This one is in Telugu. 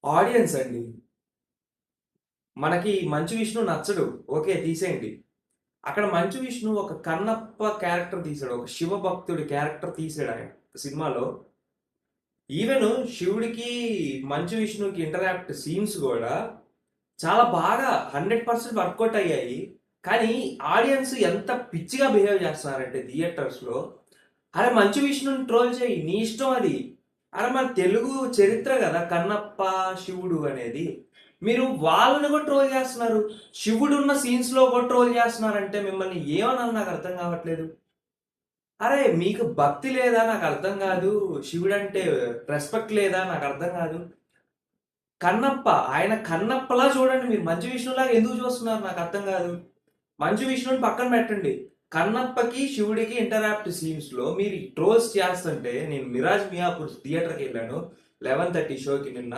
ఆడియన్స్ అండి. మనకి 'మంచు విష్ణు' నచ్చడు. ఓకే. తీసేయండి. అక్కడ 'మంచు విష్ణు' ఒక కన్నప్ప క్యారెక్టర్ తీసాడు. ఒక శివ భక్తుడి క్యారెక్టర్ తీసాడాయన సినిమాలో. ఈవెను శివుడికి, 'మంచు విష్ణుకి' ఇంటరాక్ట్ సీన్స్ గూడా చాలా బాగా 100% వర్కౌట్ అయ్యాయి. కానీ ఆడియన్స్ ఎంత పిచ్చిగా బిహేవ్ చేస్తున్నారంటే థియేటర్స్‌లో, అరె! 'మంచు విష్ణుని' ట్రోల్ చెయ్యి. నీ ఇష్టం అది. అరె! మన తెలుగు చరిత్ర గదా! కన్నప్ప, శివుడు అనేది. మీరు వాళ్ళని గూడా ట్రోల్ చేస్తున్నారు. శివుడున్న సీన్స్‌లో గూడా ట్రోల్ చేస్తున్నారంటే మిమ్మల్ని ఏమనాలి నాకు అర్థం కావట్లేదు. అరె! మీకు భక్తి లేదా నాకర్థం గాదు. శివుడంటే రెస్పెక్ట్ లేదా నాకర్థం గాదు. కన్నప్ప. ఆయన కన్నప్పలా చూడండి మీరు. మంచు విష్ణులాగా ఎందుకు చూస్తున్నారు నాకర్థం గాదు. మంచు విష్ణుని పక్కన పెట్టండి. కన్నప్పకి, శివుడికి ఇంటరాప్ట్ సీన్స్‌లో మీరు ట్రోల్స్ చేస్తుంటే నేను 'మిరాజ్ మియాపూర్' థియేటర్‌కెళ్ళాను. 11:30 షోకి నిన్న.